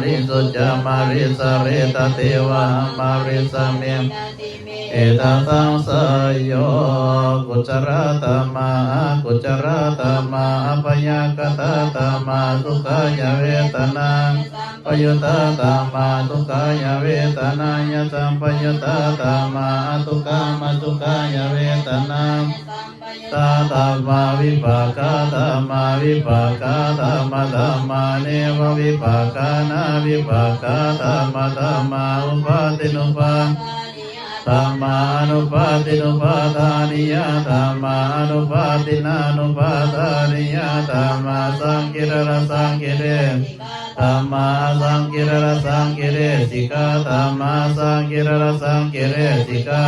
ริสุจามาริสเรตเทวะมาริสเมเอตังสังสยโยกุจรตมากุจรตมาอภยกตตมาทุกขายเวทนาปยุตตมาทุกขายเวทนายสัมปยุตตมาทุกขมาทุกขายเวทนาตาตมาวิปากาตมาวิปากาตมาตมาเนววิปากานาวิปากาตมาตมาอุปาตินุปาธรรมานุปาตินุปาทานิยะธรรมานุปาตินานุปาทานิยะธรรมาสังกิรรสังกิเรธรรมาสังกิรรสังกิเรสิกาธรรมาสังกิรรสังกิเรสิกา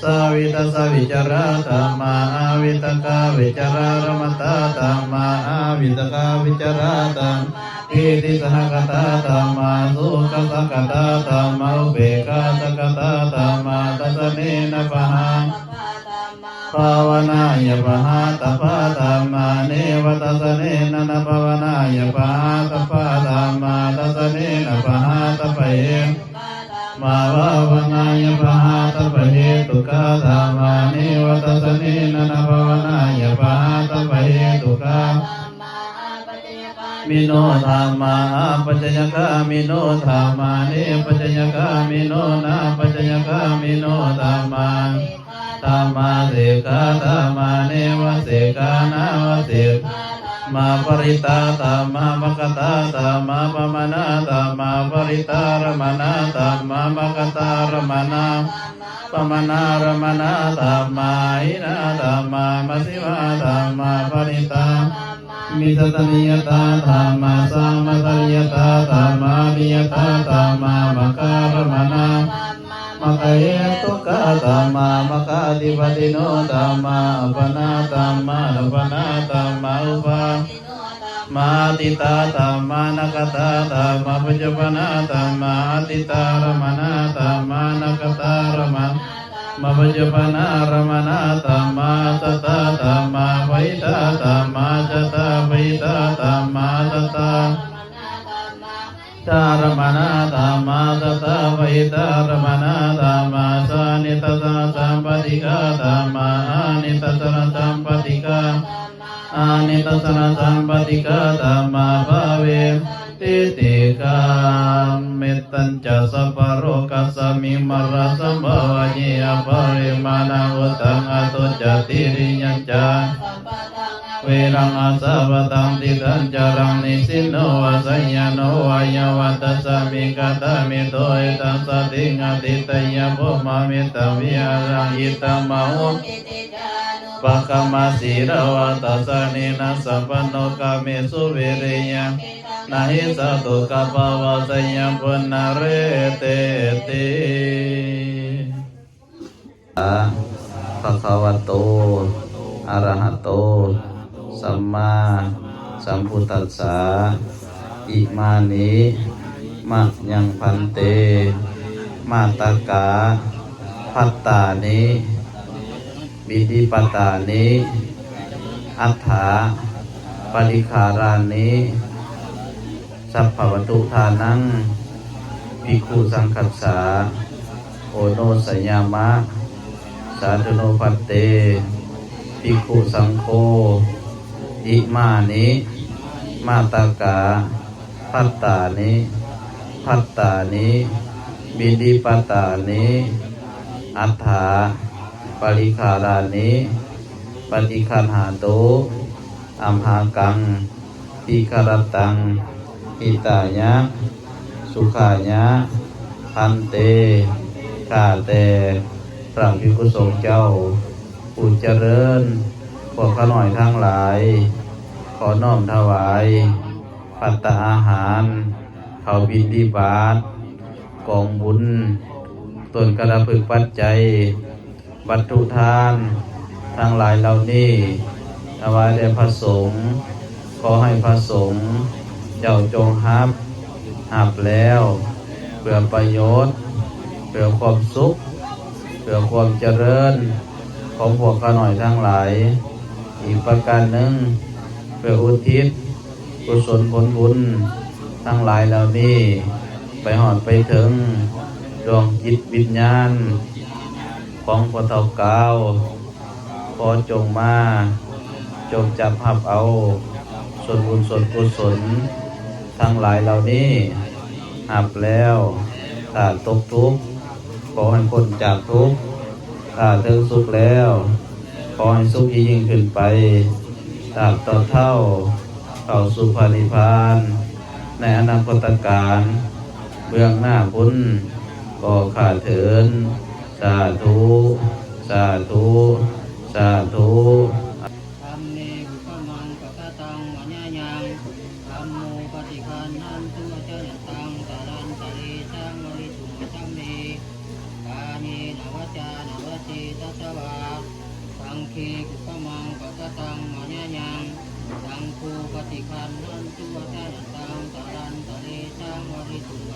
สวิตสวิจารธรรมาอวิตกาวิจารารมตาธรรมาอวิตกาวิจารธรรมอิติสหกตาธรรมาสุขสกตาธรรมาอุเบกขาสกตาธรรมาตัสเนนะปะหังภาวนายปะหาตปะธรรมาเนวตัสเนนะนะภาวนายปะหาตปะธรรมาตัสเนนะปะหาตปะเยมาภาวนายปะหาตปะเยตุกะธรรมาเนวตัสเนนะนะภาวนายปะหาตปะเยตุกะมิโนธรรมาปัจจยกามิโนธรรมาเนปัจจยกามิโนนาปัจจยกามิโนธรรมาธรรมาเสกาธรรมาเนวเสกานาวเสกมาปริตาธรรมามกตาธรรมาปมนาธรรมาปริตารมนาธรรมามกตารมนาปมนารมนาธรรมาอินาธรรมามัสสิวาธรรมาปริตามิสตนิยตาธรรมาสัมมัตนิยตาธรรมานิยตาธรรมามการมนามกเยตุกะธรรมามกาธิปติโนธรรมาอปนาธรรมาอปนาธรรมาอุปามาติตาธรรมานกตาธรรมาปัจจปนาธรรมาติตารมนาธรรมานกตารมมาปัจจปนารมนาธรรมาตตาธรรมาวิตาธรรมาจตาวิตาธรรมาตตาจารมนาธรรมาตตาวิตารมนาธรรมาสานิตตาสัมปติกาธรรมาอานิตตาสัมปติกาอานิตตาสัมปติกาธรรมาภาเวติติกามิตัญจะสัพพโรกัสสมิมรสัมภวะเยอปริมาณาอุตังอตุจติริยัญจาเวรังอาสาปตังติตัญจารังนิสินโนวะสัญญาโนวายวัตสามิกตามิโตเอตัสสติงอติตยะภุมามิตวิหารังอิตมะหุปะกมสีรวัตสานินัสสัพพโนกามิสุวิริยังนาหิสตุกะปะวะสัญญาปุณเรเตติภะคะวะโตอะระหะโตสัมมาสัมพุทธัสสะอิมานิมะยังพันเตมาตากาภัตตานิบิดิปตานิอัฏฐาปริคารานิสัพพวัตถุทานังภิกขุสังคัสสะโอโนสยามะสาธุโนภัตเตภิกขุสังโฆอิมานิมาตากาภัตตานิภัตตานิบิดิปตานิอัฏฐาปริคารานิปฏิคันหาโตอัมหากังทิคารตังหิตายะสุขายะพันเตข้าแต่พระภิกขุสงฆ์เจ้าผู้เจริญพวกข้าน้อยทั้งหลายขอน้อมถวายภัตตาอาหารข้าวบิณฑบาตกองบุญต้นกระพึกปัจจัยวัตถุทานทั้งหลายเหล่านี้ถวายแด่พระสงฆ์ขอให้พระสงฆ์เจ้าจงหับแล้วเพื่อประโยชน์เพื่อความสุขเพื่อความเจริญของพวกข้าน้อยทั้งหลายอีกประการหนึ่งเพื่ออุทิศกุศลผลบุญ ทั้งหลายเหล่านี้ไปหอดไปถึงดวงจิตวิญญาณของพระเฒ่ากาวขอจงมาจงจับหับเอาส่วนบุญส่วนกุศลทั้งหลายเหล่านี้หับแล้วถ้าตกทุกข์ขอให้พ้นจากทุกข์ถ้าถึงสุขแล้วขอให้สุขยิ่งขึ้นไปตราบต่อเท่าเข้าสู่พระนิพพานในอนาคตการเบื้องหน้าพุ้นก็ขาดเถินสาธุสาธุสาธุธัมเมบุพมังปะกะตังวะญะยังธัมโมปฏิคันหันตุจยันตังตะรันตะเลสังวริสุงธัมเมกาเนนวจานวจิตัสสวะสังฆีบุพมังปะกะตังวะญะยังสังโฆปฏิคันหันตุจยันตังตะรันตะเลสังวริสุง